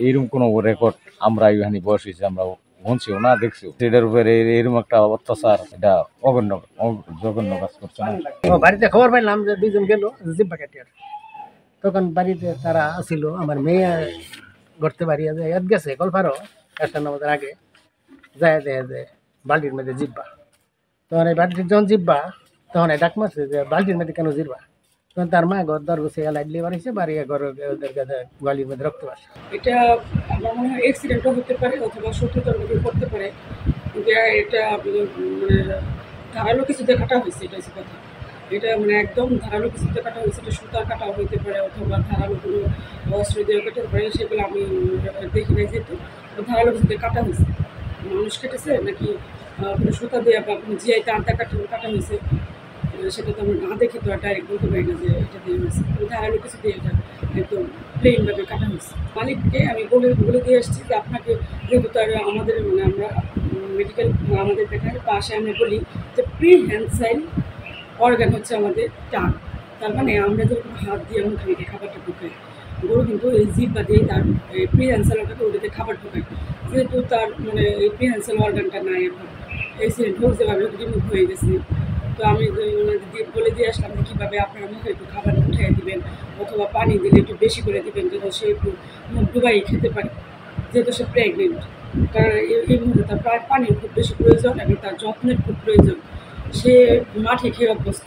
এইরকম কোনো রেকর্ড আমরা এখানে বয়স হয়েছে আমরা শুনছিও না দেখছিও, এটার উপরে এরকম একটা অত্যাচার, এটা জঘন্য কাজ করছে না। বাড়িতে খবর পাইলাম যে দুইজন গেল জিব্বা কাটিয়ার, তখন বাড়িতে তারা আসিল, আমার মেয়ে গড়তে বাড়ি গেছে কলফারও একটা নামাজের আগে যায় দেয় যে বাল্টির মধ্যে জিব্বা। তখন এই বাল্টির যখন জিব্বা তখন ডাক মারছে যে বাল্টির মধ্যে কেন জিব্বা। তখন তার মা ঘর দর গুছিয়ে লাইট লিয়ে বাড়িছে, বাড়ি ঘর গোয়ালির মধ্যে রক্ত আসে। এটা আমার মনে হয় অ্যাক্সিডেন্টও হতে পারে অথবা শত্রুতার মধ্যে করতে পারে, কিন্তু এটা মানে ধারালো কিছুতে কাটা হয়েছে, এটা হচ্ছে কথা। এটা মানে একদম ধারালো কিছুতে কাটা হয়েছে, এটা সুতার কাটাও হইতে পারে অথবা ধারালো কোনো অস্ত্র দিয়ে কাটতে পারে, সেগুলো আমি দেখি নাই। যেহেতু ধারালো কিছুতে কাটা হয়েছে, মানুষ কেটেছে নাকি কোনো সুতা দিয়ে বা কোনো জিআই টানটা কাটা হয়েছে, সেটা তো আমরা না দেখে তো আর ডাইরেক্ট বলতে পারি না যে এটা দিয়ে হয়েছে। ধারালো কিছু দিয়ে এটা একদম প্লেনভাবে কাটা হয়েছে। মালিককে আমি বলে দিয়ে এসেছি যে আপনাকে যেহেতু তার আমাদের মানে আমরা মেডিকেল আমাদের ভেটেরিনারি পাশে আমরা বলি যে প্রিহেনসাইল অর্গান হচ্ছে আমাদের টান। তার মানে আমরা যখন হাত দিয়ে মুখে রেখে খাবারটা ঢুকাই, গরু কিন্তু এই জিহ্বা দিয়ে তার প্রিহেনসাইল অর্গানটা ওটাতে খাবার ঢুকায়। যেহেতু তার মানে এই প্রিহেনসাইল অর্গানটা নাই, এখন অ্যাক্সিডেন্ট হোক যেভাবে রিমুভ হয়ে গেছে, তো আমি বলে দিয়ে আসলাম যে কীভাবে আপনারা মুখে একটু খাবার উঠিয়ে দিবেন অথবা পানি দিলে একটু বেশি করে দিবেন, যেন সে একটু মুখ ডুবাই খেতে পারে। যেহেতু সে প্রেগনেন্ট, তার এই মুহূর্তে তার পানির খুব বেশি প্রয়োজন এবং তার যত্নের খুব প্রয়োজন। সে মাঠে খেয়ে অভ্যস্ত,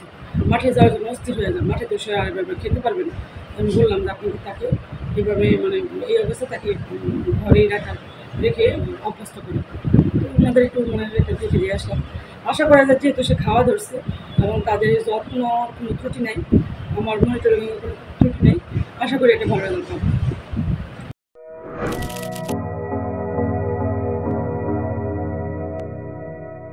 মাঠে যাওয়ার জন্য অস্থির হয়ে যায়, মাঠে তো সে আর এভাবে খেতে পারবে না। আমি বললাম যে আপনাকে তাকে এইভাবে মানে এই অবস্থা তাকে ঘরেই রেখে অভ্যস্ত করে, তো ওনাদের একটু মানে রেখে দিয়ে আসলাম। আশা করা যায় যেহেতু সে খাওয়া ধরছে এবং তাদের যত্ন কোনো ত্রুটি নাই, আমার মনিটরিংয়ের কোনো ত্রুটি নেই, আশা করি এটা ভালো রেজাল্ট পাবো।